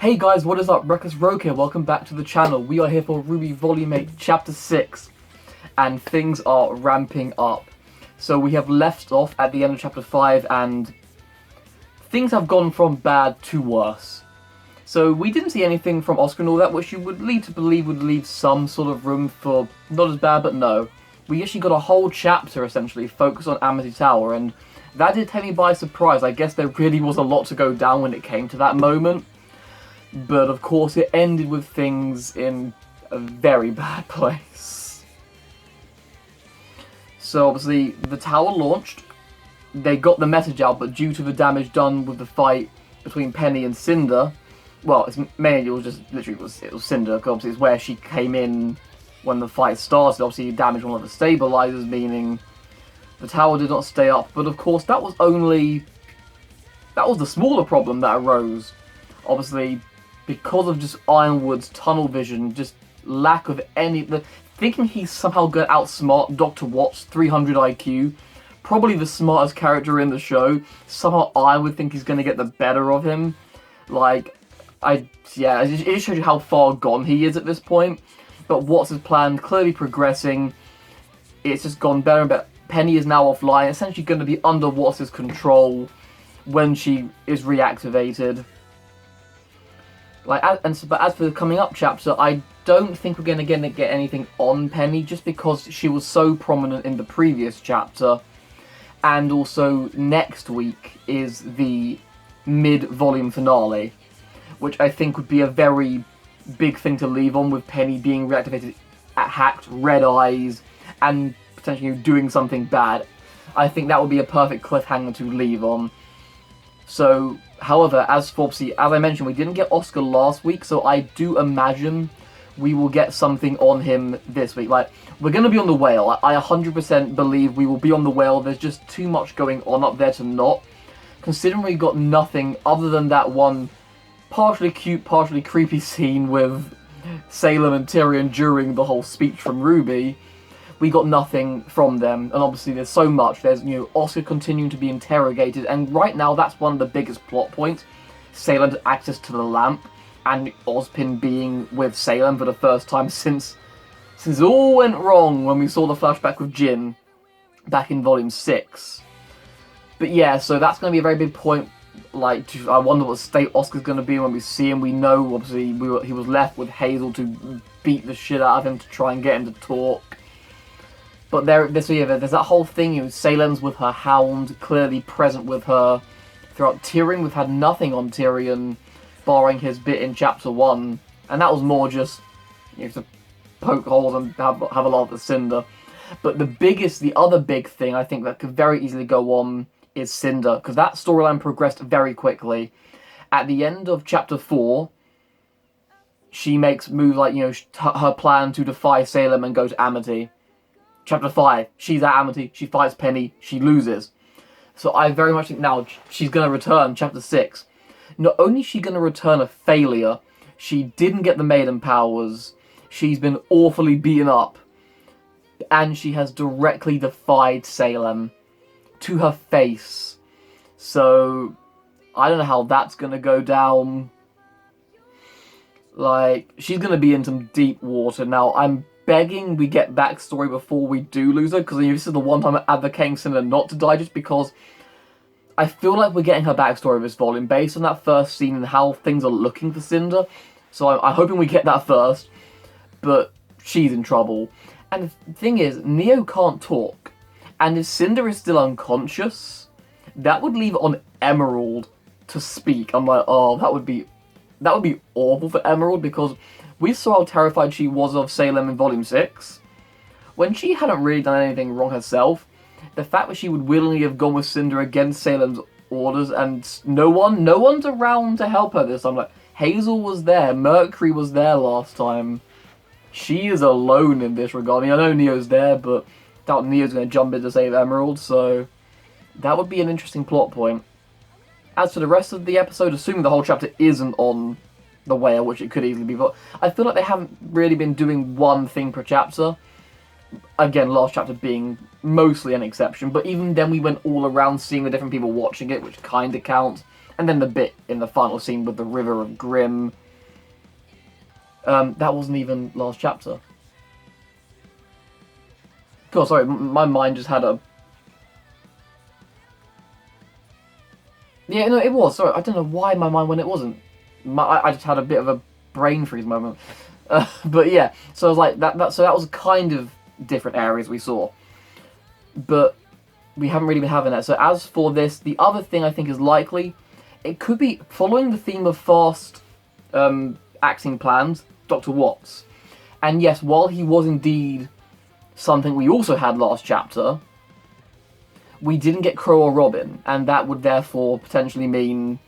Hey guys, what is up? Reckless Rogue here, welcome back to the channel. We are here for RWBY Volume 8, Chapter 6, and things are ramping up. So we have left off at the end of Chapter 5, and things have gone from bad to worse. So we didn't see anything from Oscar and all that, which you would lead to believe would leave some sort of room for not as bad, but no. We actually got a whole chapter, essentially, focused on Amity Tower, and that did take me by surprise. I guess there really was a lot to go down when it came to that moment. But of course it ended with things in a very bad place. So obviously the tower launched, they got the message out, but due to the damage done with the fight between Penny and Cinder, well, it's mainly, it was Cinder, because obviously it's where she came in when the fight started. Obviously it damaged one of the stabilizers, meaning the tower did not stay up. But of course that was the smaller problem that arose. Obviously, because of just Ironwood's tunnel vision, just lack of thinking he's somehow going to outsmart Dr. Watts' 300 IQ, probably the smartest character in the show, somehow I would think he's going to get the better of him. Like, it just shows you how far gone he is at this point. But Watts' plan, clearly progressing, it's just gone better and better. Penny is now offline, essentially going to be under Watts' control when she is reactivated. But as for the coming up chapter, I don't think we're going to get anything on Penny, just because she was so prominent in the previous chapter. And also, next week is the mid-volume finale, which I think would be a very big thing to leave on, with Penny being reactivated, hacked, red eyes, and potentially doing something bad. I think that would be a perfect cliffhanger to leave on. So, however, as I mentioned, we didn't get Oscar last week, so I do imagine we will get something on him this week. Like, we're going to be on the whale. I 100% believe we will be on the whale. There's just too much going on up there to not. Considering we got nothing other than that one partially cute, partially creepy scene with Salem and Tyrion during the whole speech from RWBY, we got nothing from them, and obviously there's so much. There's, Oscar continuing to be interrogated, and right now that's one of the biggest plot points. Salem's access to the lamp, and Ozpin being with Salem for the first time since it all went wrong when we saw the flashback with Jin back in Volume 6. But yeah, so that's going to be a very big point. Like, I wonder what state Oscar's going to be when we see him. We know, obviously, he was left with Hazel to beat the shit out of him to try and get him to talk. But there's that whole thing, Salem's with her hound, clearly present with her throughout. Tyrion, we've had nothing on Tyrion, barring his bit in Chapter 1, and that was more just, to poke holes and have a lot of the Cinder. But the other big thing I think that could very easily go on is Cinder, because that storyline progressed very quickly. At the end of Chapter 4, she makes moves like, her plan to defy Salem and go to Amity. Chapter 5, she's at Amity, she fights Penny, she loses. So I very much think now she's going to return. Chapter 6. Not only is she going to return a failure, she didn't get the maiden powers, she's been awfully beaten up, and she has directly defied Salem to her face. So I don't know how that's going to go down. Like, she's going to be in some deep water. Now, I'm begging we get backstory before we do lose her, because this is the one time I'm advocating Cinder not to die, just because I feel like we're getting her backstory of this volume based on that first scene and how things are looking for Cinder. So I'm hoping we get that first, but she's in trouble. And the thing is, Neo can't talk, and if Cinder is still unconscious, that would leave it on Emerald to speak. I'm like, oh, that would be awful for Emerald, because we saw how terrified she was of Salem in Volume 6. When she hadn't really done anything wrong herself, the fact that she would willingly have gone with Cinder against Salem's orders, and no one's around to help her this time. Like, Hazel was there, Mercury was there last time. She is alone in this regard. I mean, I know Neo's there, but I doubt Neo's going to jump in to save Emerald, so that would be an interesting plot point. As for the rest of the episode, assuming the whole chapter isn't on the whale, which it could easily be, but I feel like they haven't really been doing one thing per chapter. Again, last chapter being mostly an exception, but even then we went all around seeing the different people watching it, which kind of counts. And then the bit in the final scene with the River of Grimm. That wasn't even last chapter. Cool, sorry, my mind just had a... Yeah, no, it was. Sorry, I don't know why my mind when it wasn't. I just had a bit of a brain freeze moment. But yeah, so I was like, so that was kind of different areas we saw. But we haven't really been having that. So as for this, the other thing I think is likely, it could be following the theme of fast acting plans, Dr. Watts. And yes, while he was indeed something we also had last chapter, we didn't get Crow or Robin, and that would therefore potentially mean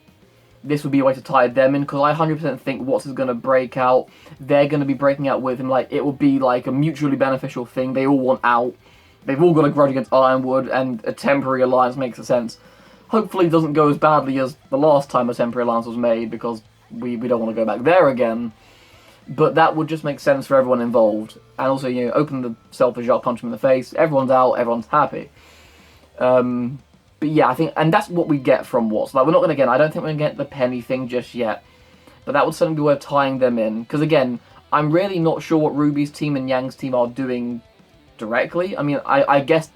this would be a way to tie them in, because I 100% think Watts is going to break out. They're going to be breaking out with him. Like, it will be like a mutually beneficial thing. They all want out. They've all got a grudge against Ironwood, and a temporary alliance makes sense. Hopefully it doesn't go as badly as the last time a temporary alliance was made, because we don't want to go back there again. But that would just make sense for everyone involved. And also, you know, open the cell for Jacques, punch him in the face. Everyone's out, everyone's happy. But yeah, I think, and that's what we get from Watts. Like, we're not going to get, I don't think we're going to get the Penny thing just yet. But that would certainly be worth tying them in. Because again, I'm really not sure what Ruby's team and Yang's team are doing directly. I mean, I guess,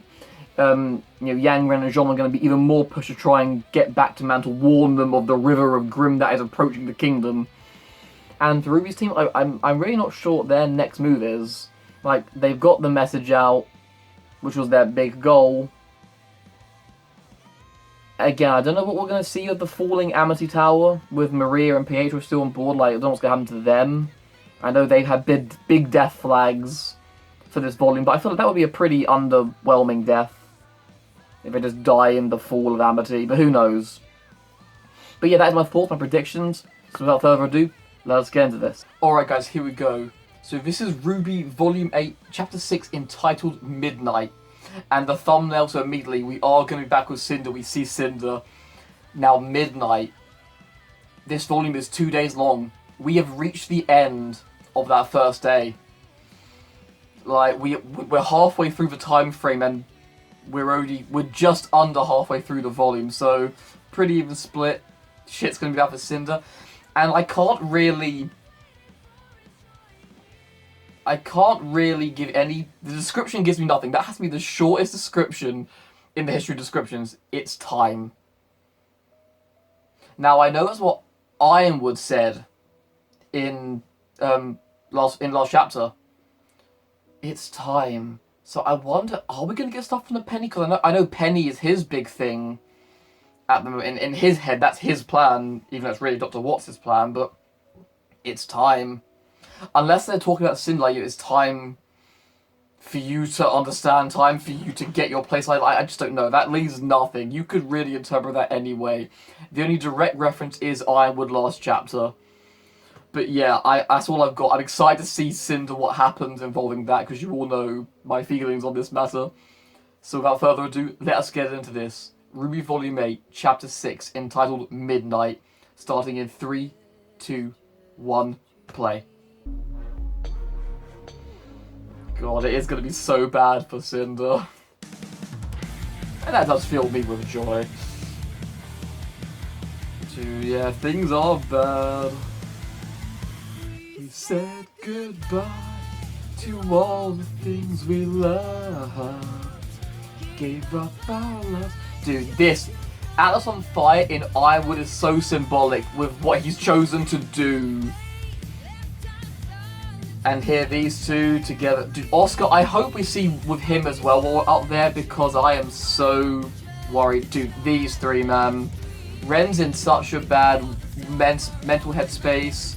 you know, Yang, Ren, and Jean are going to be even more pushed to try and get back to Man to warn them of the River of Grimm that is approaching the kingdom. And for Ruby's team, I'm really not sure what their next move is. Like, they've got the message out, which was their big goal. Again, I don't know what we're going to see of the falling Amity Tower, with Maria and Pietro still on board. Like, I don't know what's going to happen to them. I know they've had big death flags for this volume, but I feel like that would be a pretty underwhelming death if they just die in the fall of Amity, but who knows. But yeah, that is my thoughts, my predictions. So without further ado, let's get into this. Alright guys, here we go. So this is RWBY Volume 8, Chapter 6, entitled Midnight. And the thumbnail, so immediately, we are going to be back with Cinder. We see Cinder. Now, Midnight. This volume is 2 days long. We have reached the end of that first day. Like, we're halfway through the time frame, and we're just under halfway through the volume. So, pretty even split. Shit's going to be out for Cinder. And I can't really give any... The description gives me nothing. That has to be the shortest description in the history of descriptions. It's time. Now, I know that's what Ironwood said in last chapter. It's time. So I wonder, are we going to get stuff from the Penny? Because I know Penny is his big thing at the moment. In his head, that's his plan, even though it's really Dr. Watts' plan, but it's time. Unless they're talking about Cinder, like, it's time for you to understand, time for you to get your place. Like, I just don't know. That leaves nothing. You could really interpret that anyway. The only direct reference is Ironwood last chapter. But yeah, that's all I've got. I'm excited to see Cinder, what happens involving that, because you all know my feelings on this matter. So without further ado, let us get into this. RWBY Volume 8, Chapter 6, entitled Midnight, starting in 3, 2, 1, play. God, it is going to be so bad for Cinder. And that does fill me with joy. Yeah, things are bad. We said goodbye to all the things we loved. Gave up our love. Dude, this Atlas on Fire in Ironwood is so symbolic with what he's chosen to do. And here, these two together. Dude, Oscar, I hope we see with him as well while we're up there, because I am so worried. Dude, these three, man. Ren's in such a bad mental headspace.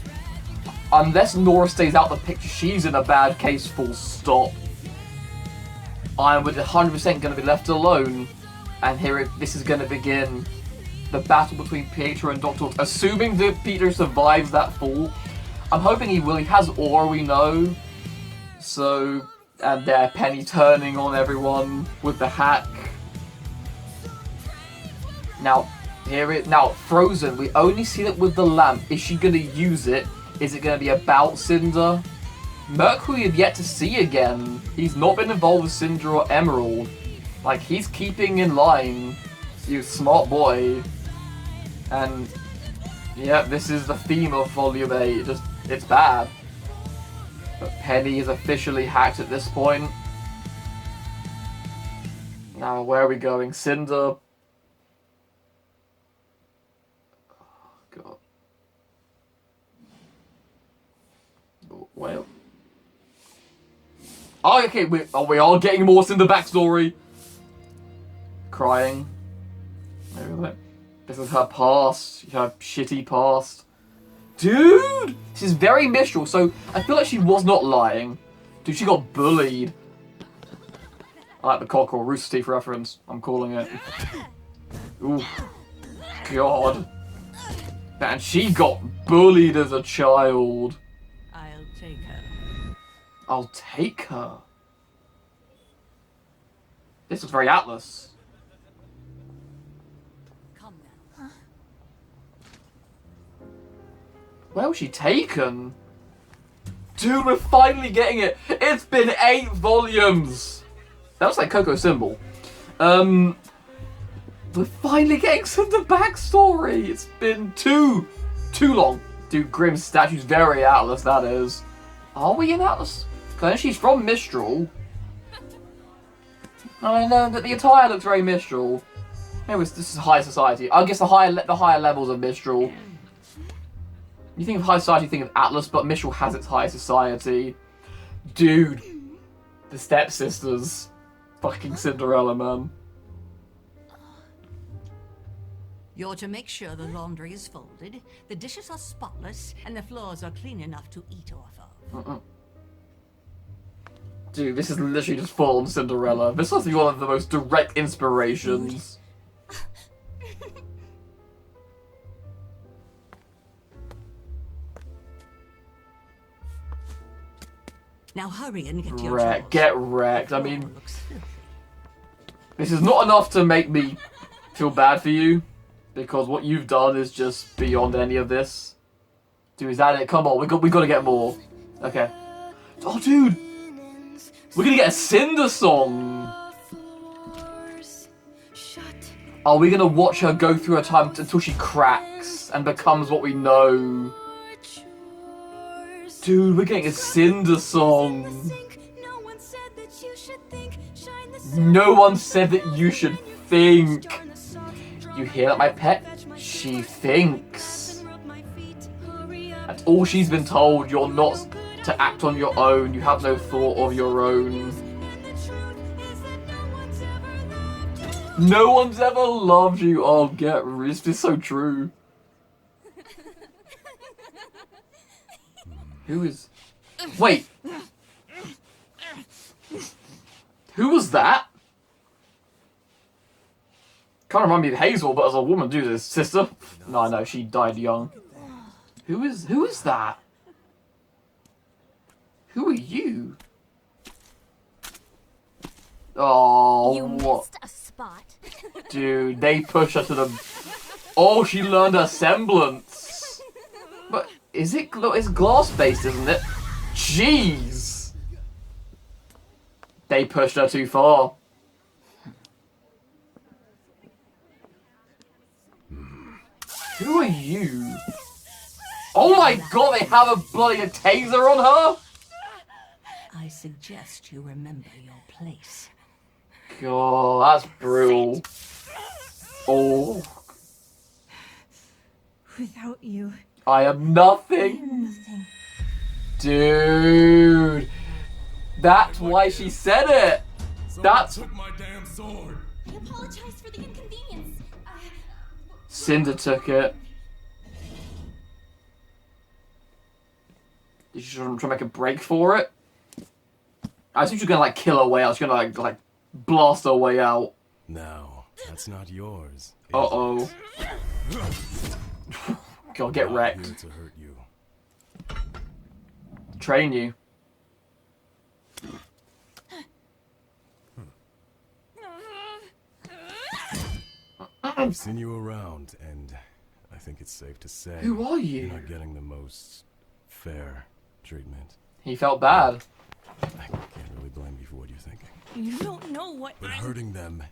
Unless Nora stays out the picture, she's in a bad case, full stop. Ironwood 100% going to be left alone. And here, this is going to begin. The battle between Pietro and Dr. Watts. Assuming that Peter survives that fall. I'm hoping he will. He has aura, we know. So, and there, Penny turning on everyone with the hack. Now, Frozen. We only see it with the lamp. Is she going to use it? Is it going to be about Cinder? Mercury we have yet to see again. He's not been involved with Cinder or Emerald. Like, he's keeping in line. You smart boy. And yeah, this is the theme of Volume 8. It's bad. But Penny is officially hacked at this point. Now, where are we going? Cinder. Oh, God. Well. Oh, okay, we are getting more Cinder backstory. Crying. This is her past. Her shitty past. Dude! This is very Mistral, so I feel like she was not lying. Dude, she got bullied. I like the cockerel RoosterTeeth reference. I'm calling it. Ooh. God. Man, she got bullied as a child. I'll take her. I'll take her. This is very Atlas. Come now. Where was she taken? Dude, we're finally getting it. It's been 8 volumes. That was like Coco's symbol. We're finally getting some of the backstory. It's been too long. Dude, Grimm's statue's very Atlas, that is. Are we in Atlas? Because she's from Mistral. I know that the attire looks very Mistral. Anyways, this is high society. I guess the higher levels of Mistral. You think of high society, you think of Atlas, but Mistral has its high society. Dude, the stepsisters. Fucking Cinderella, man. You're to make sure the laundry is folded, the dishes are spotless, and the floors are clean enough to eat off of. Dude, this is literally just full on Cinderella. This must be one of the most direct inspirations. Now hurry and get your Wrecked. Get wrecked. I mean, looks filthy. this is not enough to make me feel bad for you, because what you've done is just beyond any of this. Dude, is that it? Come on, we got to get more. Okay. Oh, dude, we're gonna get a Cinder song. Are we gonna watch her go through her time until she cracks and becomes what we know? Dude, we're getting a Cinder song. No one said that you should think. You hear that, my pet? She thinks. That's all she's been told. You're not to act on your own. You have no thought of your own. No one's ever loved you. Oh, get rid. This is so true. Who is... Wait. Who was that? Can't remind me of Hazel, but as a woman, do this. Sister? No, she died young. Who is that? Who are you? Oh, you what? missed a spot. Dude, they push her to the... Oh, she learned her semblance. But is it... It's glass-based, isn't it? Jeez. They pushed her too far. Who are you? Oh my god, they have a bloody taser on her? I suggest you remember your place. God, that's brutal. Oh. Without you, I am nothing. nothing. Dude. That's why she said it. That's... took my damn sword. I apologize for the inconvenience. Cinder took it. Did she try to make a break for it? I assume she's gonna like kill her way out. She's gonna like blast her way out. No, that's not yours. Uh-oh. God, get I'm wrecked. here to hurt you. Train you. I've seen you around, and I think it's safe to say Who are you? you're not getting the most fair treatment. He felt bad. I can't really blame you for what you're thinking. You don't know what But hurting them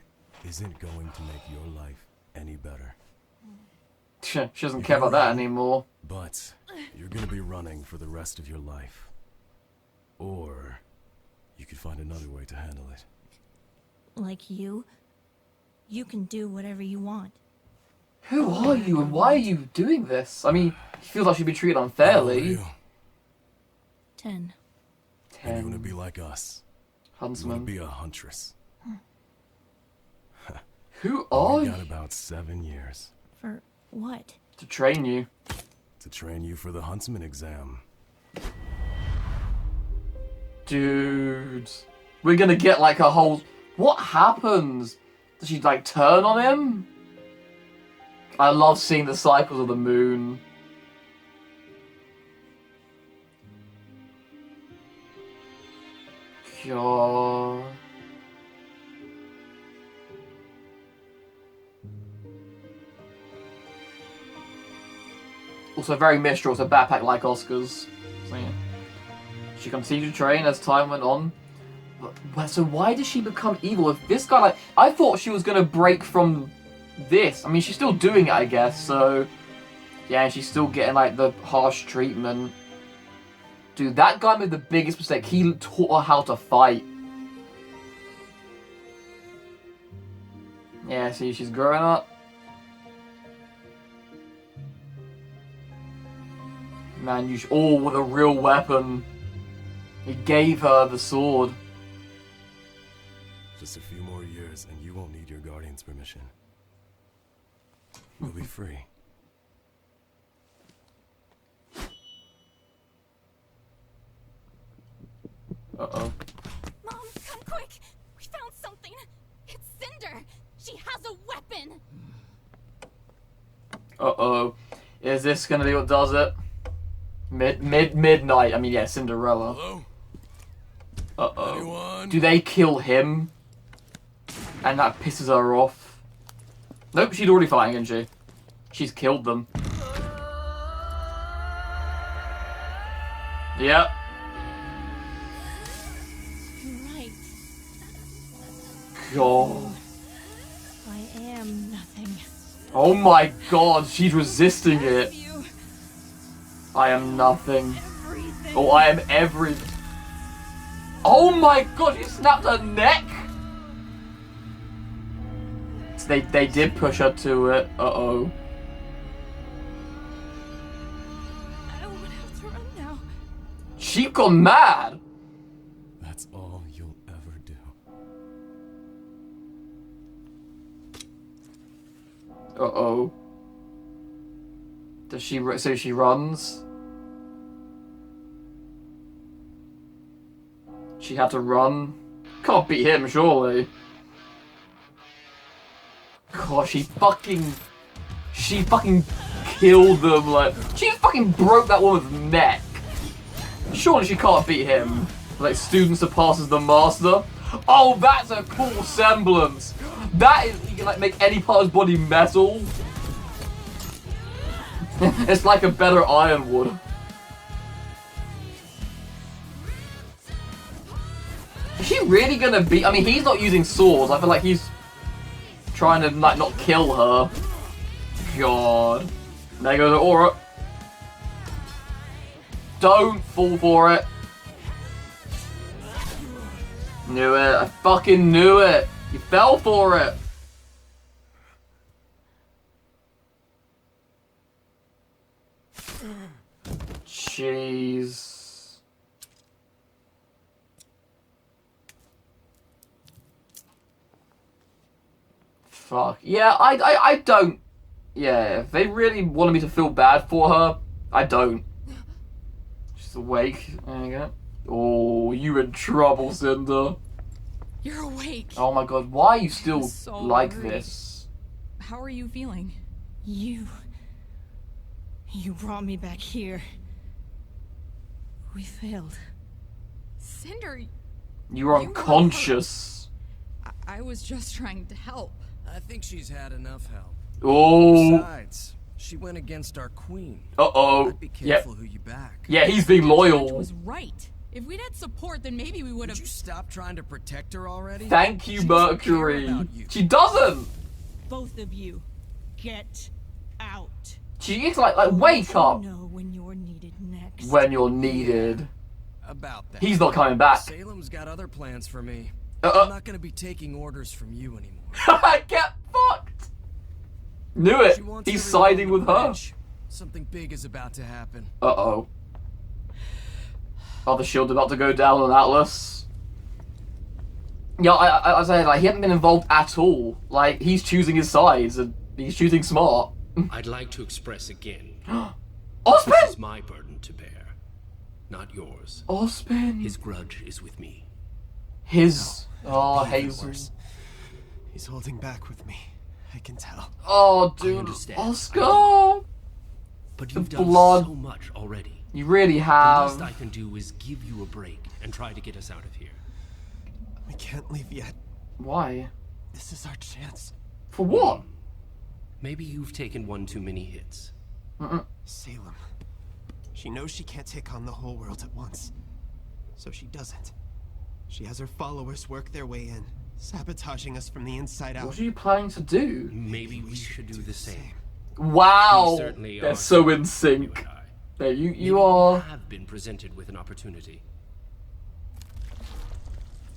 isn't going to make your life any better. She doesn't care about that anymore. But you're gonna be running for the rest of your life. Or you could find another way to handle it. Like you. You can do whatever you want. Who are you and why are you doing this? I mean, she feels like she'd be treated How old are unfairly. you? 10. And you wanna be like us. You wanna Huntsman. be a huntress. Who are You you? got about 7 years For what? To train you. to train you for the huntsman exam. Dude. We're gonna get like a whole... What happens? Does she like turn on him? I love seeing the cycles of the moon. God. Also very Mistral, it's a backpack like Oscar's. So, yeah. She continued to train as time went on. So why did she become evil? If this guy, like, I thought she was gonna break from this. I mean, she's still doing it, I guess, so... Yeah, she's still getting, like, the harsh treatment. Dude, that guy made the biggest mistake. He taught her how to fight. Yeah, see, she's growing up. Man, you oh, with a real weapon. He gave her the sword. Just a few more years and you won't need your guardian's permission. You'll be free. Uh-oh. Mom, come quick! We found something! It's Cinder! She has a weapon! Uh-oh. Is this gonna be what does it? Midnight. I mean, yeah, Cinderella. Hello? Uh-oh. Anyone? Do they kill him? And that pisses her off. Nope, she'd already fighting, isn't she? She's killed them. Yep. You're right. God. I am nothing. Oh my god, she's resisting it. You, I am nothing. everything. Oh, I am everything. Oh my god, she snapped her neck! So they did push her to it. Uh-oh. I don't want to have to run now. She gone mad! That's all you'll ever do. Uh-oh. Does she... So she runs? She had to run? Can't beat him, surely. God, she fucking killed them, like... She fucking broke that woman's neck. Surely she can't beat him. Like, student surpasses the master. Oh, that's a cool semblance. That is, you can like make any part of his body metal. It's like a better ironwood. Is she really gonna beat? I mean, he's not using swords. I feel like he's trying to like not kill her. God. There goes the aura. Don't fall for it. Knew it. I fucking knew it. You fell for it. Jeez. Fuck. Yeah, I don't. Yeah, if they really wanted me to feel bad for her, I don't. She's awake. There you go. Oh, you in trouble, Cinder. You're awake. Oh my god, why are you still So like worried. this? How are you feeling? You brought me back here. We failed. Cinder, You were You were unconscious. I was just trying to help. I think she's had enough help. Oh. Besides, she went against our queen. Uh-oh. I'd be Yep. careful who you back. Yeah, he's being Judge loyal. was right. If we'd had support, then maybe we would Would have. you stop trying to protect her already? Thank you, She doesn't Mercury. care about you. She doesn't. Both of you, get out. She's like wake up You know when you're needed next. when you're needed. About that. He's not coming back. Salem's got other plans for me. Uh-uh. I'm not gonna be taking orders from you anymore. Get fucked. Knew it. She wants He's everyone siding on with the her. bridge. Something big is about to happen. Uh-oh. Are the shield about to go down on Atlas? Yeah, I said, like, he hasn't been involved at all. Like, he's choosing his sides, and he's choosing smart. I'd like to express again. Ospin! This is my burden to bear, not yours. Ospin! His grudge is with me. His... It'll Oh, be even Hazel. worse. He's holding back with me. I can tell. Oh, I dude. understand. Oscar! But you've The done blood. so much already. You really The have. least I can do is give you a break and try to get us out of here. We can't leave yet. Why? This is our chance. For what? Maybe you've taken one too many hits. Salem. She knows she can't take on the whole world at once. So she doesn't. She has her followers work their way in, sabotaging us from the inside out. What are you planning to do? Maybe we should do the same. Wow! We certainly They're are, so in you sync. and I. There, you Maybe are... we have been presented with an opportunity.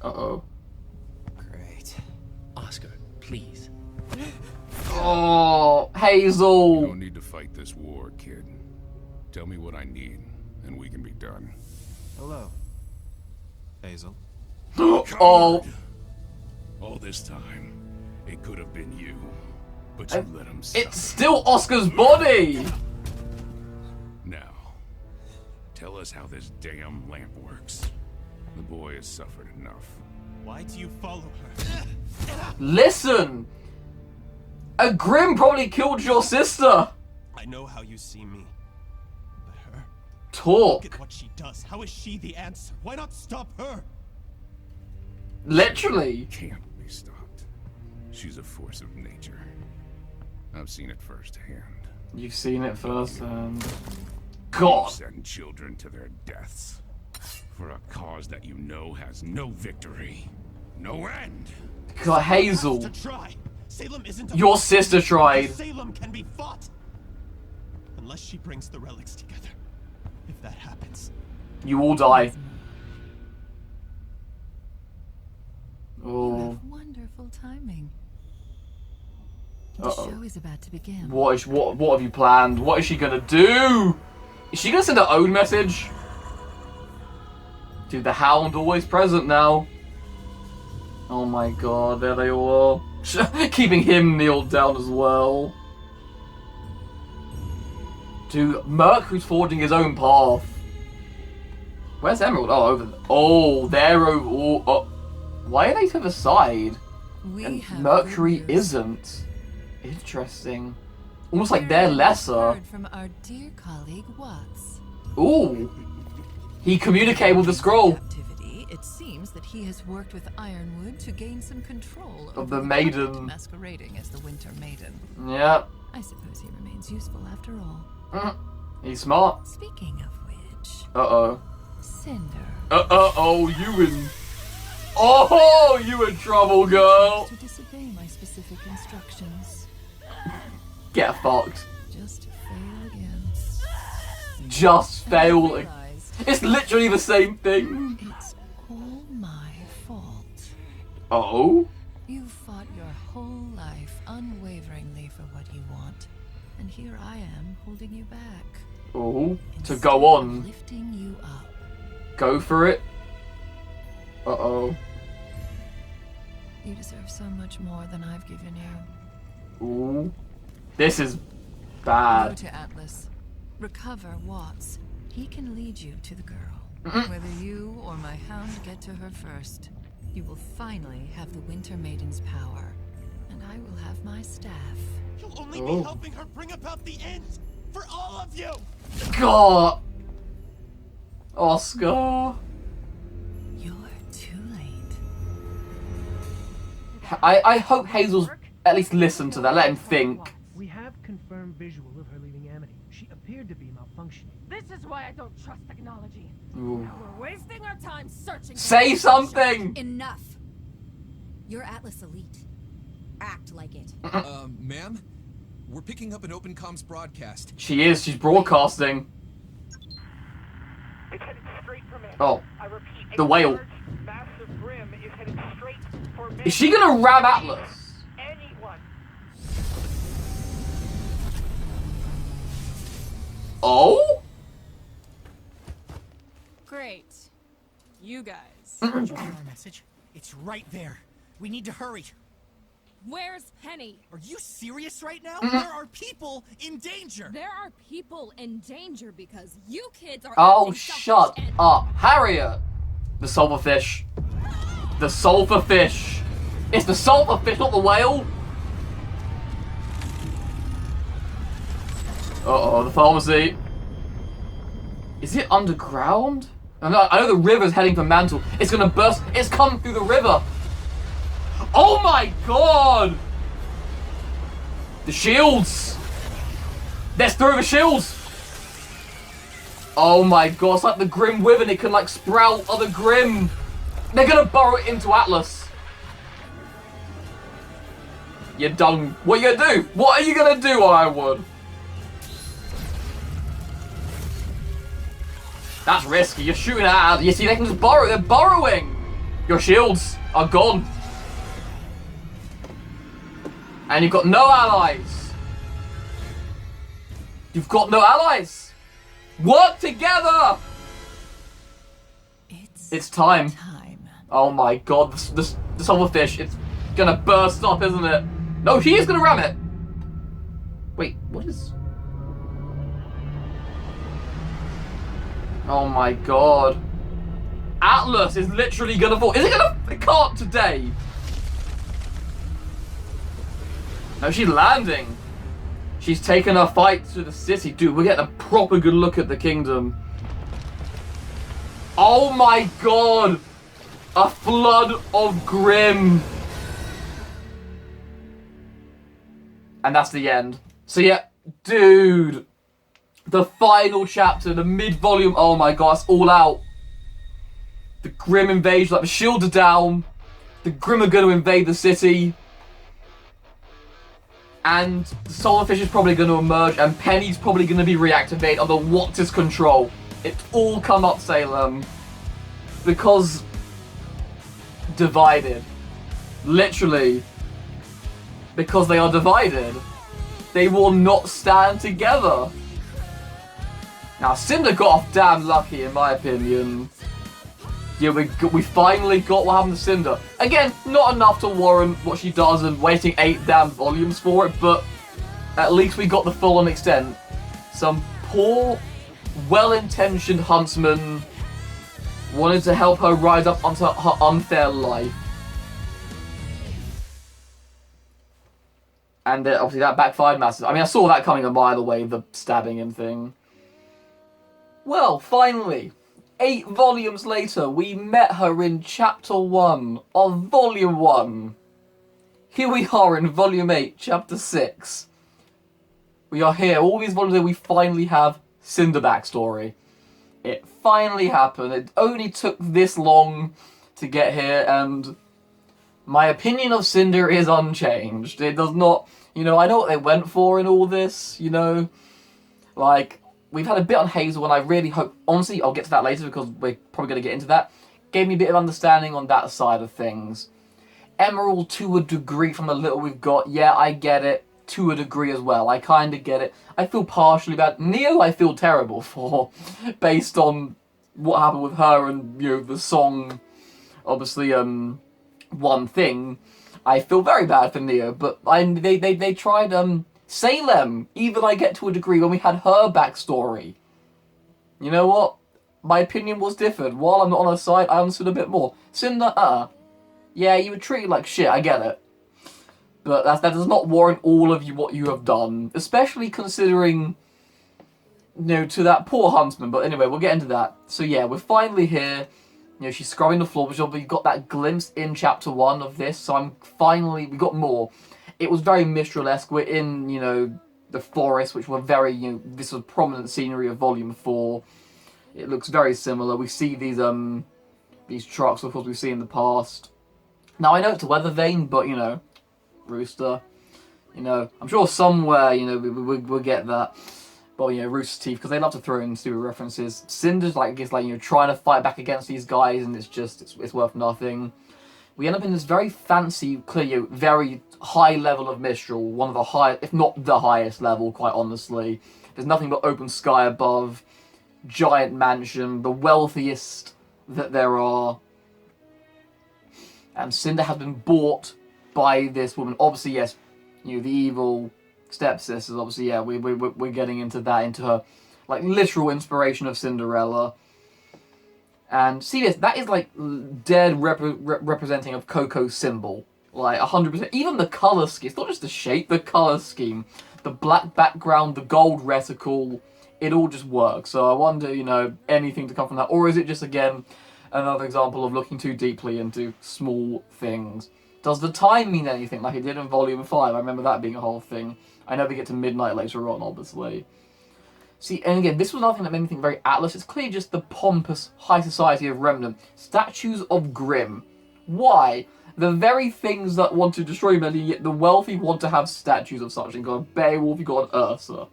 Uh-oh. Great. Oscar, please. Oh, You Hazel! don't need to fight this war, kid. Tell me what I need, and we can be done. Hello. Hazel. Oh, All this time, it could have been you, but you let him suffer. it's still Oscar's body! Now, tell us how this damn lamp works. The boy has suffered enough. Why do you follow her? Listen! A Grim probably killed your sister! I know how you see me. But her? Look Talk. at what she does. How is she the answer? Why not stop her? Literally. Can't be stopped. She's a force of nature. I've seen it firsthand. You've seen it firsthand. You God. send children to their deaths for a cause that you know has no victory, no end. God, Hazel. To try. Salem isn't a Your sister tried. Salem can be fought. Unless she brings the relics together. If that happens. You all die. You Oh. have wonderful timing. The Uh-oh. show is about to begin. What have you planned? What is she gonna do? Is she gonna send her own message? Dude, the Hound always present now. Oh my god, there they all are. Keeping him kneeled down as well. Dude, Mercury's forging his own path. Where's Emerald? Oh, over there. Oh, they're over. Oh. Why are they to the side? We And have Mercury good news. isn't. Interesting. Almost like We're they're in lesser. word from our dear colleague Watts. Ooh. He communicated with the scroll. Captivity, it seems that he has worked with Ironwood to gain some control Of over the puppet maiden. masquerading as the Winter Maiden. Yeah. I suppose he remains useful after all. He's smart. Speaking of which, Uh-oh. Cinder. Uh-oh, you in... Oh, you in trouble, girl. To disobey my specific instructions. Get fucked. Just to fail again. Just And I fail. realized It's literally the same thing. it's all my fault. Oh? You've fought your whole life unwaveringly for what you want, and here I am holding you back. Oh? To Instead go of on. lifting you up. Go for it. Uh-oh. You deserve so much more than I've given you. Ooh. This is Go bad. to Atlas. Recover Watts. He can lead you to the girl. Mm-hmm. Whether you or my hound get to her first, you will finally have the Winter Maiden's power. And I will have my staff. You'll only Oh. be helping her bring about the end. For all of you. God. Oscar. You're too late. I hope Hazel's at least listened to that. Let him think. We have confirmed visual of her leaving Amity. She appeared to be malfunctioning. This is why I don't trust technology. Ooh. We're wasting our time searching. Say something! Enough. You're Atlas Elite. Act like it. Ma'am? We're picking up an open comms broadcast. She is. She's broadcasting. It's headed straight for me. Oh. I repeat, The whale. massive grim is headed straight for me. Is she gonna ram Atlas? Anyone. Oh? Great. You guys. Did you hear our message? It's right there. We need to hurry. Where's Penny? Are you serious right now? Mm-hmm. There are people in danger. There are people in danger because you kids are Oh, acting shut selfish and- up. Harriet! The sulfurfish. The sulfurfish. It's the sulfurfish, not the whale. Uh-oh, the pharmacy. Is it underground? I know the river's heading for Mantle. It's gonna burst. It's come through the river. Oh my god! The shields! Let's throw the shields! Oh my god, it's like the Grim Wyvern. It can like sprout other Grim. They're gonna burrow it into Atlas. You're done. What are you gonna do? What are you gonna do, Ironwood? That's risky. You're shooting at. You see, they can just burrow. They're burrowing. Your shields are gone. And you've got no allies. You've got no allies. Work together. It's time. Oh my god, the silverfish. It's gonna burst up, isn't it? No, she is gonna ram it. Wait, what is... Oh my god. Atlas is literally gonna fall. Is it gonna... It can't today. No, she's landing. She's taken her fight to the city. Dude, we're getting a proper good look at the kingdom. Oh my god. A flood of Grim. And that's the end. So yeah, dude. The final chapter, the mid-volume. Oh my god, it's all out. The Grim invasion, like the shields are down. The Grim are going to invade the city. And the Solarfish is probably going to emerge, and Penny's probably going to be reactivated under Watter's control. It's all come up, Salem. Because... divided. Literally. Because they are divided. They will not stand together. Now, Cinder got off damn lucky, in my opinion. Yeah, we finally got what happened to Cinder. Again, not enough to warrant what she does and waiting 8 damn volumes for it, but at least we got the full-on extent. Some poor, well-intentioned huntsman wanted to help her rise up onto her unfair life. And obviously that backfired massively. I mean, I saw that coming a mile away, the stabbing him thing. Well, finally, 8 volumes later, we met her in Chapter 1 of Volume 1. Here we are in Volume 8, Chapter 6. We are here, all these volumes we finally have Cinder backstory. It finally happened. It only took this long to get here, and my opinion of Cinder is unchanged. It does not, you know, I know what they went for in all this, you know, like... We've had a bit on Hazel, and I really hope... Honestly, I'll get to that later, because we're probably going to get into that. Gave me a bit of understanding on that side of things. Emerald, to a degree, from the little we've got. Yeah, I get it. To a degree as well. I kind of get it. I feel partially bad. Neo, I feel terrible for. Based on what happened with her and, you know, the song... Obviously, One Thing. I feel very bad for Neo, but they tried, Salem, even I get to a degree when we had her backstory. You know what? My opinion was different. While I'm not on her side, I understood a bit more. Cinder, yeah, you were treated like shit, I get it. But that does not warrant all of you what you have done. Especially considering, you know, to that poor huntsman. But anyway, we'll get into that. So yeah, we're finally here. You know, she's scrubbing the floor, which we've got that glimpse in Chapter 1 of this. So we got more. It was very Mistral-esque. We're in, you know, the forest, which were very, you know, this was prominent scenery of Volume 4. It looks very similar. We see these trucks, of course, we've seen in the past. Now, I know it's a weather vane, but, you know, Rooster. You know, I'm sure somewhere, you know, we'll get that. But, you know, RoosterTeeth, because they love to throw in stupid references. Cinder's like, you know, trying to fight back against these guys, and it's worth nothing. We end up in this very fancy, clear, very high level of Mistral, one of the high, if not the highest level, quite honestly. There's nothing but open sky above, giant mansion, the wealthiest that there are. And Cinder has been bought by this woman. Obviously, yes, you know, the evil stepsisters, obviously, yeah, we're getting into that, into her, like, literal inspiration of Cinderella. And see this, that is like dead representing of Coco's symbol. Like 100%. Even the colour scheme, it's not just the shape, the colour scheme. The black background, the gold reticle, it all just works. So I wonder, you know, anything to come from that. Or is it just, again, another example of looking too deeply into small things? Does the time mean anything like it did in Volume 5? I remember that being a whole thing. I know they get to midnight later on, obviously. See, and again, this was another thing that made me think very Atlas. It's clearly just the pompous high society of Remnant. Statues of Grimm. Why? The very things that want to destroy humanity, yet the wealthy want to have statues of such. You've got a Beowulf, you've got an Ursa.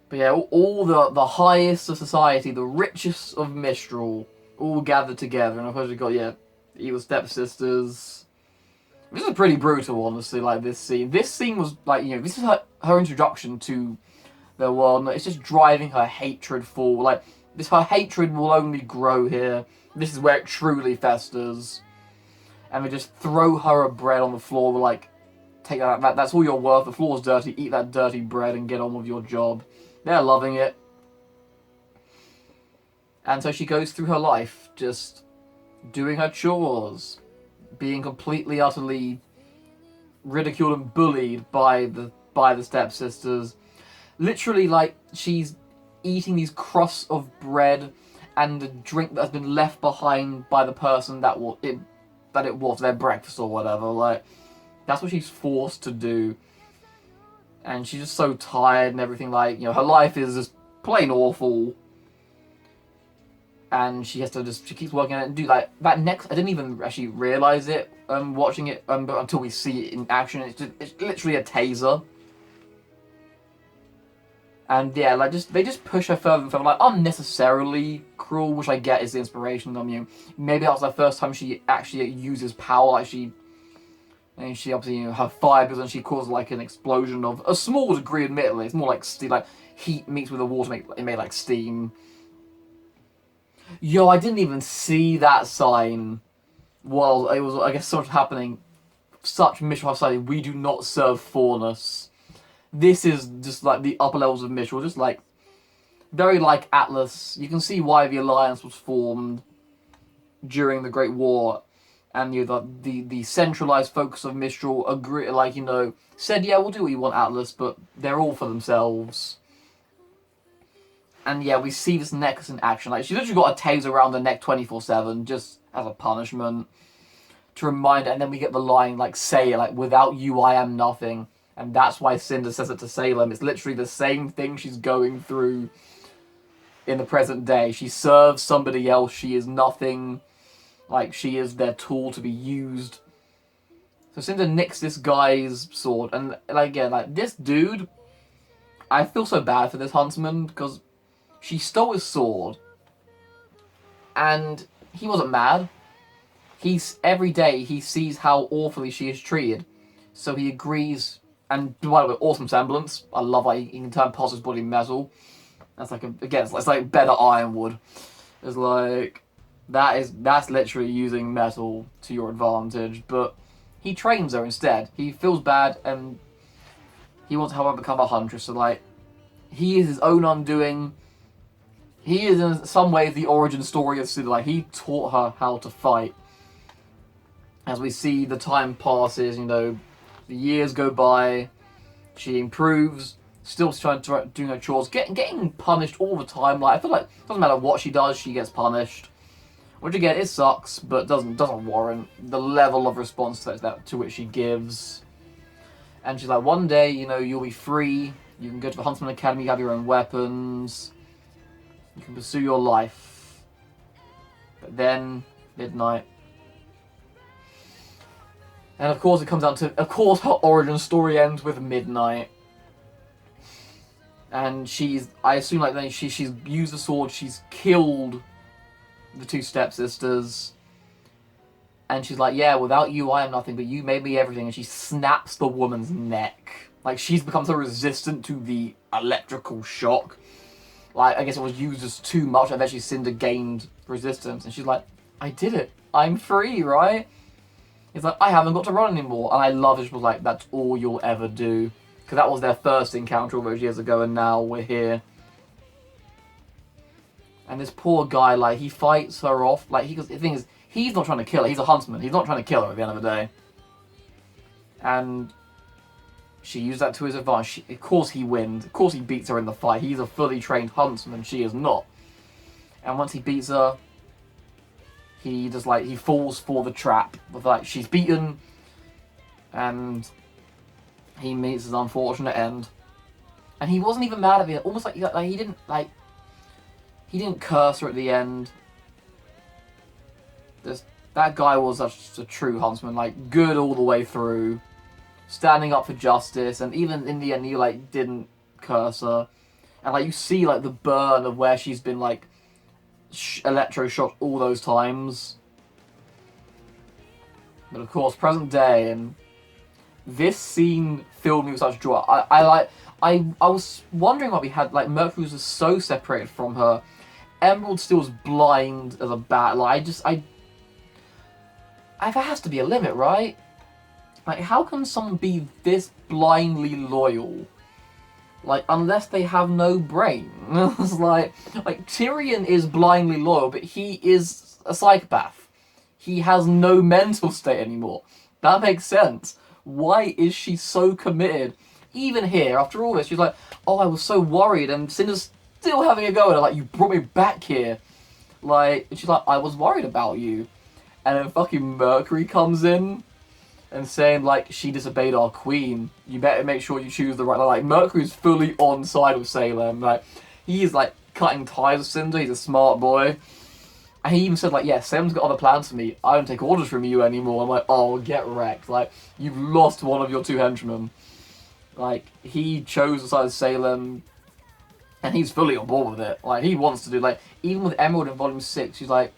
But yeah, all the highest of society, the richest of Mistral, all gathered together. And of course you've got, yeah, evil stepsisters. This is pretty brutal, honestly, like, this scene. This scene was, like, you know, this is her introduction to the world. It's just driving her hatred forward. Like, her hatred will only grow here. This is where it truly festers. And they just throw her a bread on the floor, like, take that, that's all you're worth. The floor's dirty, eat that dirty bread and get on with your job. They're loving it. And so she goes through her life, just doing her chores, being completely, utterly ridiculed and bullied by the stepsisters. Literally, like, she's eating these crusts of bread and the drink that has been left behind by the person that it was their breakfast or whatever. Like, that's what she's forced to do. And she's just so tired and everything. Like, you know, her life is just plain awful. And she has to she keeps working on it and do, like, that next, I didn't even actually realise it, watching it, until we see it in action. It's literally a taser. And yeah, like, they just push her further and further, like, unnecessarily cruel, which I get is the inspiration. I mean, maybe that was the first time she actually uses power, like, she obviously, you know, her fire goes and she causes, like, an explosion of a small degree, admittedly. It's more like steam, like, heat meets with the water, it made, like, steam. Yo, I didn't even see that sign while it was, I guess, so much happening. Such Mistral society, we do not serve fairness. This is just, like, the upper levels of Mistral, just, like, very like Atlas. You can see why the Alliance was formed during the Great War. And, you know, the centralized focus of Mistral agree, like, you know, said, yeah, we'll do what you want, Atlas, but they're all for themselves. And yeah, we see this necklace in action. Like, she's literally got a taser around her neck 24/7, just as a punishment. To remind her, and then we get the line, like, say it, like, without you I am nothing. And that's why Cinder says it to Salem. It's literally the same thing she's going through in the present day. She serves somebody else, she is nothing. Like, she is their tool to be used. So Cinder nicks this guy's sword, and, like, again, like, this dude, I feel so bad for this huntsman, because she stole his sword, and he wasn't mad. Every day, he sees how awfully she is treated, so he agrees, and by the way, awesome semblance. I love how he can turn past his body metal. That's like, it's like better ironwood. It's like, that's literally using metal to your advantage, but he trains her instead. He feels bad, and he wants to help her become a huntress, so, like, he is his own undoing. He is, in some ways, the origin story of Cinder. Like, he taught her how to fight. As we see the time passes, you know, the years go by, she improves, still trying to do her chores, getting punished all the time. Like, I feel like it doesn't matter what she does, she gets punished. Which, again, it sucks, but doesn't warrant the level of response to which she gives. And she's like, one day, you know, you'll be free, you can go to the Huntsman Academy, you have your own weapons, you can pursue your life. But then, midnight. And of course it comes down to, of course her origin story ends with Midnight. And I assume like then she's used the sword, she's killed the two stepsisters. And she's like, yeah, without you I am nothing, but you made me everything. And she snaps the woman's neck. Like, she's become so resistant to the electrical shock. Like, I guess it was used as too much, and eventually Cinder gained resistance. And she's like, I did it. I'm free, right? It's like, I haven't got to run anymore. And I love it. She was like, that's all you'll ever do. Because that was their first encounter all those years ago, and now we're here. And this poor guy, like, he fights her off. Like, the thing is, he's not trying to kill her. He's a huntsman. He's not trying to kill her at the end of the day. And she used that to his advantage. Of course he wins. Of course he beats her in the fight. He's a fully trained huntsman. She is not. And once he beats her, he just, like, he falls for the trap. With, like, she's beaten. And he meets his unfortunate end. And he wasn't even mad at it. Almost like he didn't curse her at the end. That guy was a true huntsman, like, good all the way through, standing up for justice, and even in the end he, like, didn't curse her. And, like, you see, like, the burn of where she's been, like, electroshocked all those times. But, of course, present day, and this scene filled me with such joy. I was wondering why we had, like, Mercury was so separated from her. Emerald still was blind as a bat. Like, there has to be a limit, right? Like, how can someone be this blindly loyal? Like, unless they have no brain. It's like Tyrion is blindly loyal, but he is a psychopath. He has no mental state anymore. That makes sense. Why is she so committed? Even here, after all this, she's like, oh, I was so worried, and Cinder's still having a go at her, like, you brought me back here. Like, and she's like, I was worried about you. And then fucking Mercury comes in and saying, like, she disobeyed our queen. You better make sure you choose the right... Like, Mercury's fully on side with Salem. Like, he's, like, cutting ties with Cinder. He's a smart boy. And he even said, like, yeah, Salem's got other plans for me. I don't take orders from you anymore. I'm like, oh, get wrecked. Like, you've lost one of your two henchmen. Like, he chose the side of Salem, and he's fully on board with it. Like, he wants to do, like, even with Emerald in Volume 6, he's like,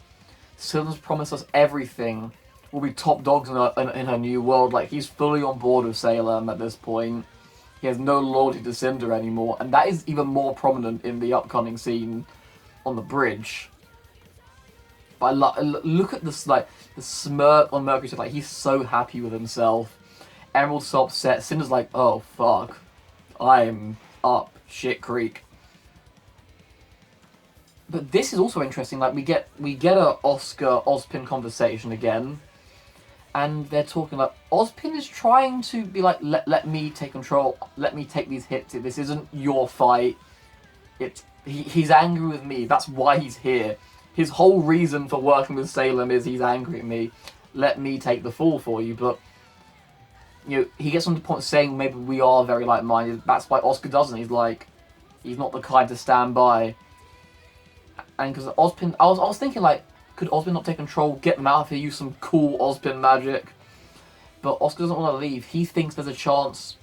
Salem's promised us everything. We'll be top dogs in her new world. Like, he's fully on board with Salem at this point. He has no loyalty to Cinder anymore, and that is even more prominent in the upcoming scene on the bridge. But look at this, like, the smirk on Mercury's face. Like, he's so happy with himself. Emerald's so upset. Cinder's like, oh fuck, I'm up shit creek. But this is also interesting. Like, we get a Oscar-Ozpin conversation again, and they're talking like, Ozpin is trying to be like, let me take control, let me take these hits. This isn't your fight. He's angry with me. That's why he's here. His whole reason for working with Salem is he's angry at me. Let me take the fall for you. But, you know, he gets on the point of saying maybe we are very like-minded. That's why Oscar doesn't. He's like, he's not the kind to stand by. And because Ozpin, I was thinking, like, could Ozpin not take control, get them out of here, use some cool Ozpin magic? But Oscar doesn't want to leave. He thinks there's a chance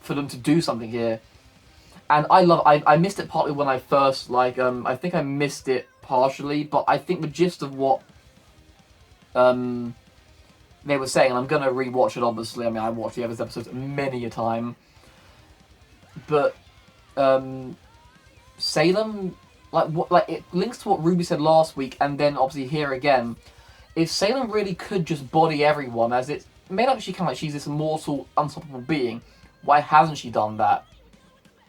for them to do something here. And I missed it partly when I first, like, I think I missed it partially, but I think the gist of what they were saying, and I'm going to rewatch it, obviously. I mean, I watched the other episodes many a time. But Salem, like it links to what RWBY said last week, and then obviously here again. If Salem really could just body everyone, as it may not be she can, like, she's this immortal, unstoppable being, why hasn't she done that?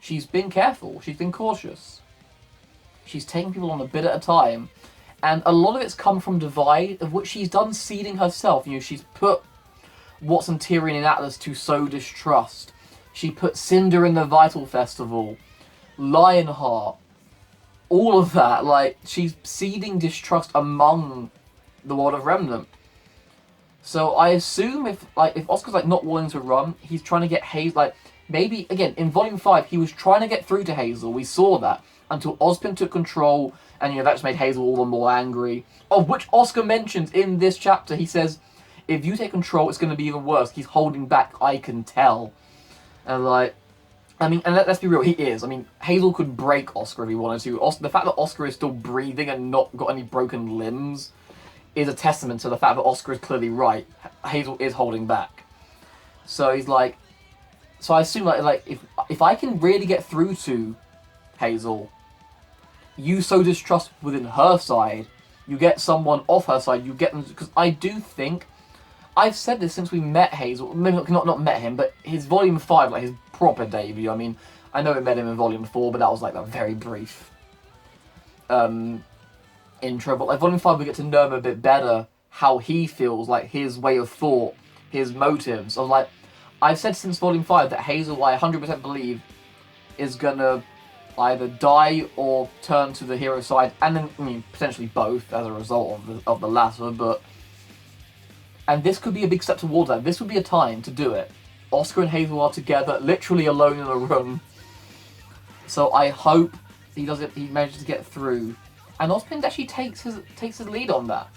She's been careful. She's been cautious. She's taken people on a bit at a time. And a lot of it's come from Divide, of which she's done seeding herself. You know, she's put Watson, Tyrion, and Atlas to sow distrust. She put Cinder in the Vital Festival. Lionheart. All of that. Like, she's seeding distrust among the world of Remnant. So I assume if Oscar's, like, not willing to run, he's trying to get Hazel, like, maybe, again, in Volume 5, he was trying to get through to Hazel. We saw that. Until Ozpin took control, and, you know, that just made Hazel all the more angry. Of which Oscar mentions in this chapter, he says, if you take control, it's going to be even worse. He's holding back, I can tell. And like, I mean, and let's be real, he is. I mean, Hazel could break Oscar if he wanted to. The fact that Oscar is still breathing and not got any broken limbs is a testament to the fact that Oscar is clearly right. Hazel is holding back. So he's like, so I assume like if I can really get through to Hazel, you sow distrust within her side, you get someone off her side, you get them, because I do think, I've said this since we met Hazel, maybe not met him, but his Volume 5, like his proper debut. I mean, I know we met him in Volume 4, but that was like a very brief intro. But like Volume 5, we get to know him a bit better, how he feels, like his way of thought, his motives. Of like, I've said since Volume 5 that Hazel, I 100% believe, is gonna either die or turn to the hero side, and then, I mean, potentially both as a result of the latter, but... And this could be a big step towards that. This would be a time to do it. Oscar and Hazel are together, literally alone in a room. So I hope he does it. He manages to get through, and Ozpin actually takes his lead on that.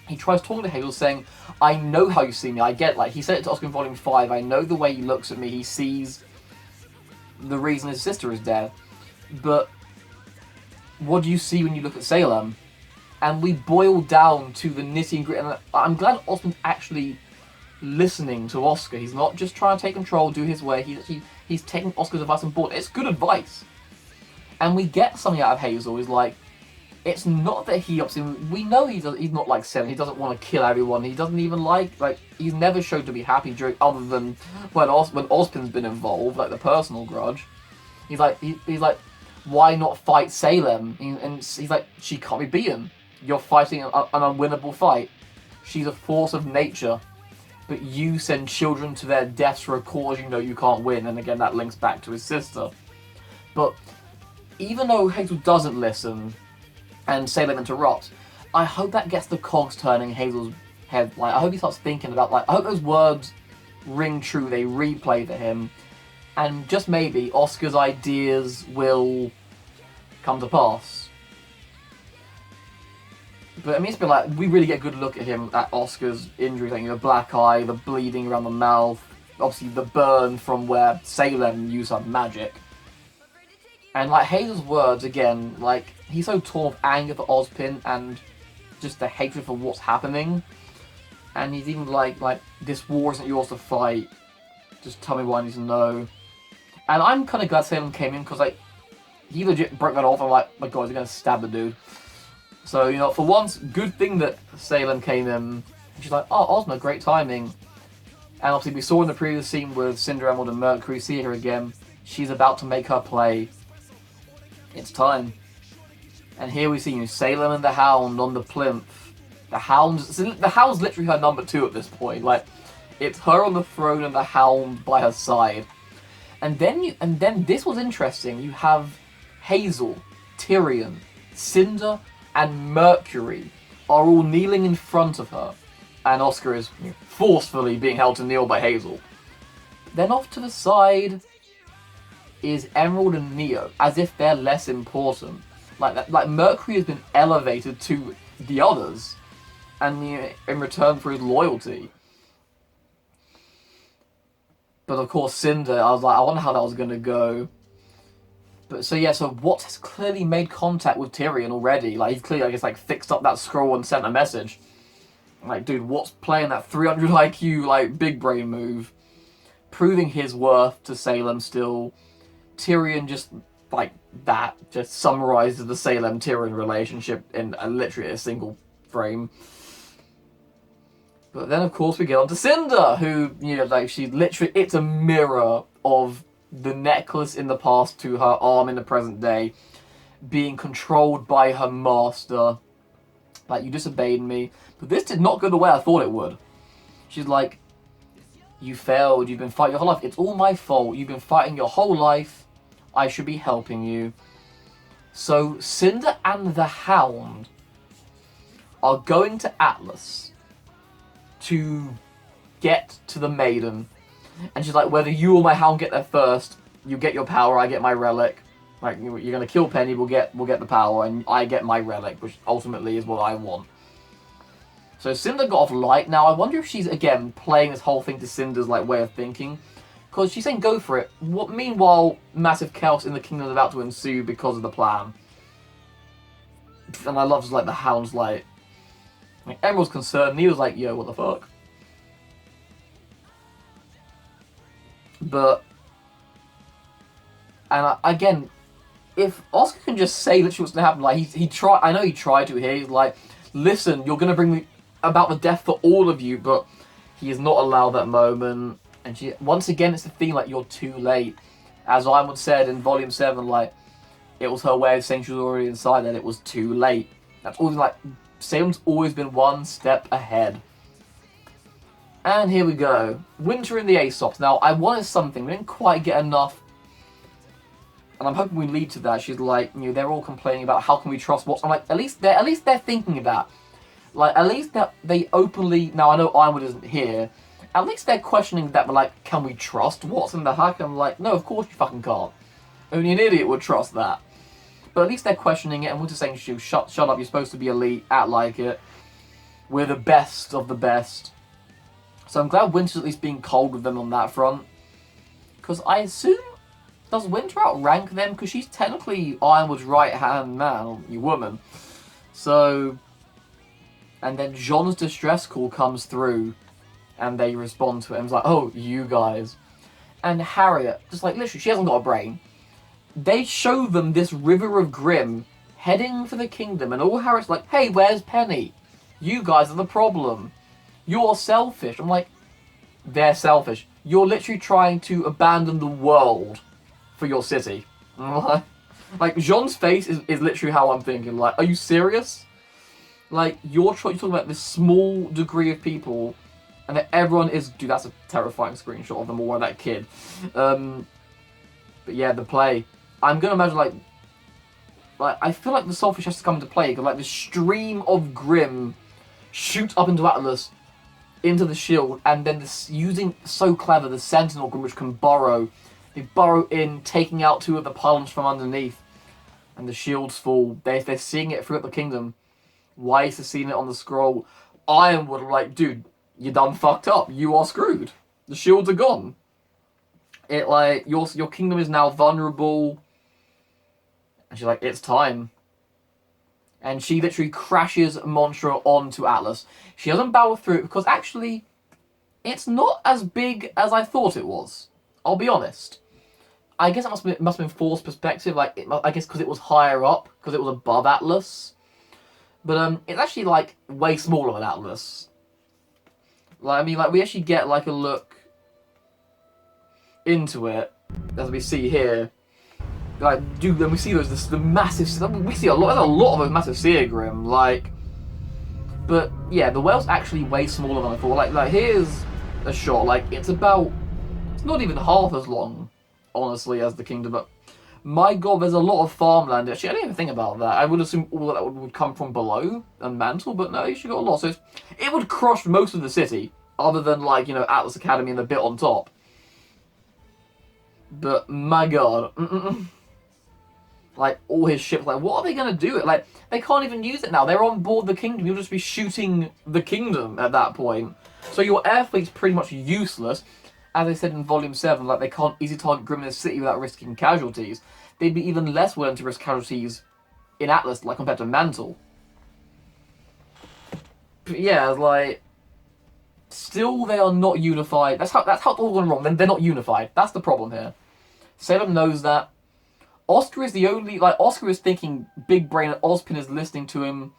He tries talking to Hazel, saying, "I know how you see me. I get like he said it to Oscar in Volume 5. I know the way he looks at me. He sees the reason his sister is dead. But what do you see when you look at Salem?" And we boil down to the nitty and gritty. And I'm glad Osmond's actually listening to Oscar. He's not just trying to take control, do his way. He's taking Oscar's advice on board. It's good advice. And we get something out of Hazel. Is like, it's not that he obviously, we know he's not like Salem. He doesn't want to kill everyone. He doesn't even like he's never showed to be happy during, other than when Ozpin's been involved, like the personal grudge. He's like, why not fight Salem? And he's like, she can't be beaten. You're fighting an unwinnable fight. She's a force of nature. But you send children to their deaths for a cause you know you can't win. And again, that links back to his sister. But even though Hazel doesn't listen and Salem interrupts, I hope that gets the cogs turning in Hazel's head. Like, I hope he starts thinking about, like, I hope those words ring true. They replay to him. And just maybe Oscar's ideas will come to pass. But I mean, it's been like, we really get a good look at him, at Oscar's injuries, like the black eye, the bleeding around the mouth, obviously the burn from where Salem used her magic. And like Hazel's words, again, like, he's so torn with anger for Ozpin and just the hatred for what's happening. And he's even like, this war isn't yours to fight, just tell me what I need to know. And I'm kind of glad Salem came in, because like, he legit broke that off. I'm like, my god, he's going to stab the dude. So, you know, for once, good thing that Salem came in. She's like, oh, Ozma, great timing. And obviously we saw in the previous scene with Cinder, Emerald, and Mercury, see her again. She's about to make her play. It's time. And here we see Salem and the Hound on the plinth. The Hound's literally her number 2 at this point. Like, it's her on the throne and the Hound by her side. And then this was interesting. You have Hazel, Tyrion, Cinder, and Mercury are all kneeling in front of her, and Oscar is forcefully being held to kneel by Hazel. Then off to the side is Emerald and Neo, as if they're less important. Like Mercury has been elevated to the others, and in return for his loyalty. But of course, Cinder, I was like, I wonder how that was going to go. But so yeah, so Watts has clearly made contact with Tyrion already. Like, he's clearly, I guess, like, fixed up that scroll and sent a message. Like, dude, Watts playing that 300 IQ, like, big brain move. Proving his worth to Salem still. Tyrion just, like, that just summarizes the Salem-Tyrion relationship in literally a single frame. But then, of course, we get on to Cinder, who, you know, like, she's literally, it's a mirror of the necklace in the past to her arm in the present day, being controlled by her master. Like, you disobeyed me. But this did not go the way I thought it would. She's like, you failed, you've been fighting your whole life. It's all my fault. You've been fighting your whole life. I should be helping you. So, Cinder and the Hound are going to Atlas to get to the Maiden. And she's like, whether you or my Hound get there first, you get your power, I get my relic. Like, you're gonna kill Penny, we'll get the power, and I get my relic, which ultimately is what I want. So Cinder got off light. Now, I wonder if she's, again, playing this whole thing to Cinder's, like, way of thinking. Because she's saying go for it. Meanwhile, massive chaos in the kingdom is about to ensue because of the plan. And I love just, like, the Hound's like Emerald's concerned, and he was like, yo, what the fuck? But, and again, if Oscar can just say literally what's going to happen, like, he tried, I know he tried to here, he's like, listen, you're going to bring me about the death for all of you, but he is not allowed that moment. And she, once again, it's the theme, like, you're too late. As Ironwood said in Volume 7, like, it was her way of saying she was already inside, that it was too late. That's always, like, Salem's always been one step ahead. And here we go. Winter in the Aesops. Now, I wanted something. We didn't quite get enough. And I'm hoping we lead to that. She's like, you know, they're all complaining about how can we trust what. I'm like, at least they're thinking about. Like, at least that they openly. Now, I know Ironwood isn't here. At least they're questioning that. But like, can we trust Watson the Hack? I'm like, no, of course you fucking can't. Only an idiot would trust that. But at least they're questioning it, and we're just saying, shut up, you're supposed to be elite, act like it. We're the best of the best. So I'm glad Winter's at least being cold with them on that front. Because I assume, does Winter outrank them? Because she's technically Ironwood's right-hand man, or woman. So, and then Jean's distress call comes through, and they respond to it, and it's like, oh, you guys. And Harriet, just like, literally, she hasn't got a brain. They show them this river of Grimm heading for the kingdom, and all Harriet's like, hey, where's Penny? You guys are the problem. You're selfish. I'm like, they're selfish. You're literally trying to abandon the world for your city. Like, Jean's face is literally how I'm thinking. Like, are you serious? Like, you're talking about this small degree of people, and that everyone is... Dude, that's a terrifying screenshot of them all, that kid. But yeah, the play... I'm going to imagine, like, I feel like the Soulfish has to come into play, because, like, the stream of Grimm shoots up into Atlas, into the shield, and then this, using, so clever, the Sentinel Grimm, which can burrow. They burrow in, taking out two of the pylons from underneath, and the shields fall. They're seeing it throughout the kingdom. Weiss is seeing it on the scroll. Ironwood are like, dude, you done fucked up. You are screwed. The shields are gone. It, like, your kingdom is now vulnerable. And she's like, it's time. And she literally crashes Monstro onto Atlas. She doesn't barrel through it because actually, it's not as big as I thought it was. I'll be honest. I guess it must have been forced perspective. Like, I guess because it was higher up, because it was above Atlas. But it's actually, like, way smaller than Atlas. Like, I mean, like, we actually get, like, a look into it, as we see here. Like, dude, then we see the massive, we see there's a lot of those massive Seer Grimm, like, but, yeah, the whale's actually way smaller than I thought. Like, here's a shot, like, it's not even half as long, honestly, as the kingdom, but, my god, there's a lot of farmland. Actually, I didn't even think about that. I would assume all that would come from below, and Mantle, but no, you got a lot, so it would crush most of the city, other than, like, you know, Atlas Academy and the bit on top. But, my god, like, all his ships, like, what are they going to do? Like, they can't even use it now. They're on board the kingdom. You'll just be shooting the kingdom at that point. So your air fleet's pretty much useless. As I said in Volume 7, like, they can't easily target Grimm in the city without risking casualties. They'd be even less willing to risk casualties in Atlas, like, compared to Mantle. But yeah, like, still they are not unified. That's how it's all gone wrong. They're not unified. That's the problem here. Salem knows that. Oscar is the only, like, Oscar is thinking big brain and Ozpin is listening to him.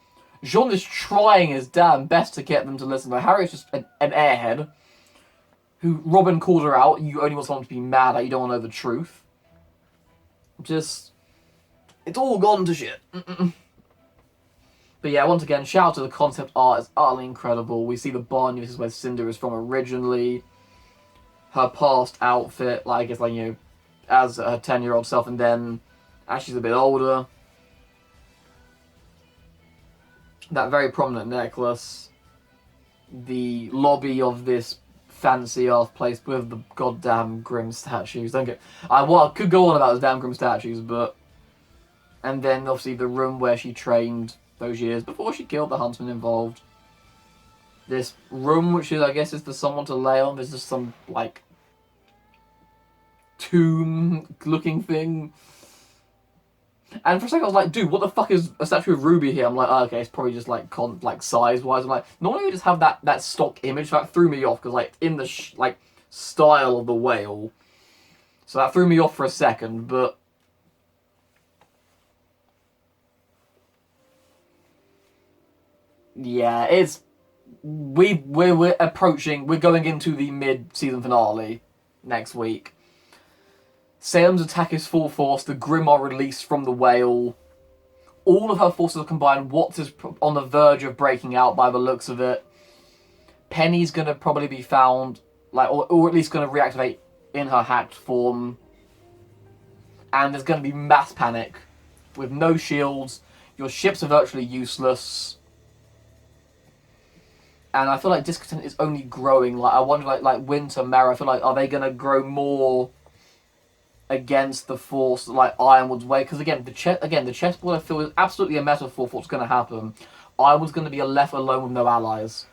Jean is trying his damn best to get them to listen, but Harry is just an airhead. Who, Robin called her out, you only want someone to be mad at, you don't want to know the truth. Just, it's all gone to shit. But yeah, once again, shout out to the concept art, it's utterly incredible. We see the barn, this is where Cinder is from originally. Her past outfit, like, I guess, like, you know, as her 10-year-old self, and then as she's a bit older. That very prominent necklace. The lobby of this fancy ass place with the goddamn Grimm statues. Don't get... I could go on about those damn Grimm statues, but... And then, obviously, the room where she trained those years before she killed the huntsman involved. this room, which is, I guess, is for someone to lay on. There's just some, like, tomb-looking thing. And for a second, I was like, dude, what the fuck is a statue of RWBY here? I'm like, oh, okay, it's probably just, like, size-wise. I'm like, normally we just have that stock image. That threw me off, because, like, in the, style of the whale. So that threw me off for a second, but... yeah, it's... We're approaching... We're going into the mid-season finale next week. Salem's attack is full force. The Grimm are released from the whale. All of her forces are combined. Watts is on the verge of breaking out by the looks of it. Penny's going to probably be found, like, or at least going to reactivate in her hacked form. And there's going to be mass panic. With no shields. Your ships are virtually useless. And I feel like discontent is only growing. Like, I wonder, like Winter, Mara, I feel like, are they going to grow more against the force, like Ironwood's way? Because again, the chessboard I feel is absolutely a metaphor for what's going to happen. Ironwood's going to be left alone with no allies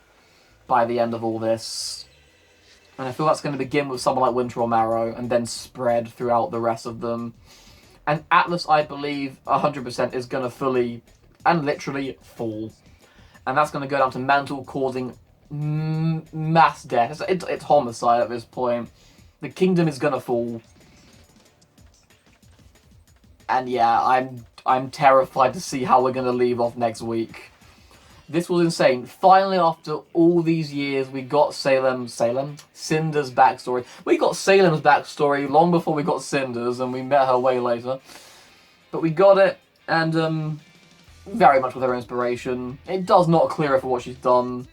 by the end of all this. And I feel that's going to begin with someone like Winter or Marrow, and then spread throughout the rest of them. And Atlas, I believe, 100% is going to fully and literally fall. And that's going to go down to Mantle causing mass death. It's homicide at this point. The kingdom is going to fall. And yeah, I'm terrified to see how we're going to leave off next week. This was insane. Finally, after all these years, we got Cinder's backstory. We got Salem's backstory long before we got Cinder's, and we met her way later. But we got it, and very much with her inspiration. It does not clear her for what she's done.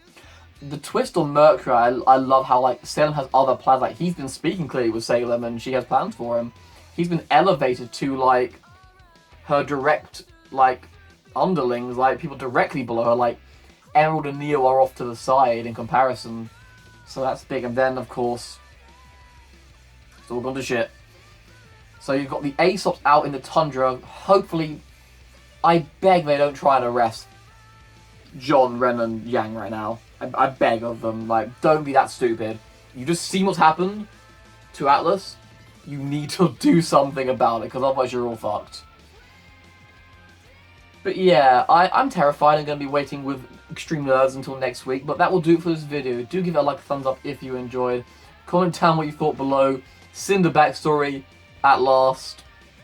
The twist on Mercury, I love how, like, Salem has other plans. Like, he's been speaking clearly with Salem, and she has plans for him. He's been elevated to, like, her direct, like, underlings, like, people directly below her, like, Emerald and Neo are off to the side in comparison. So that's big. And then, of course, it's all gone to shit. So you've got the Aesops out in the tundra. Hopefully, I beg they don't try and arrest John, Ren, and Yang right now. I beg of them. Like, don't be that stupid. You just seen what's happened to Atlas. You need to do something about it, because otherwise you're all fucked. But yeah, I'm terrified. I'm going to be waiting with extreme nerves until next week. But that will do it for this video. Do give it a like, a thumbs up if you enjoyed. Comment down what you thought below. Cinder backstory, at last,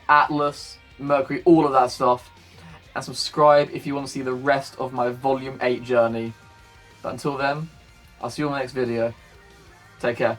Atlas, Mercury, all of that stuff. And subscribe if you want to see the rest of my Volume 8 journey. But until then, I'll see you on the next video. Take care.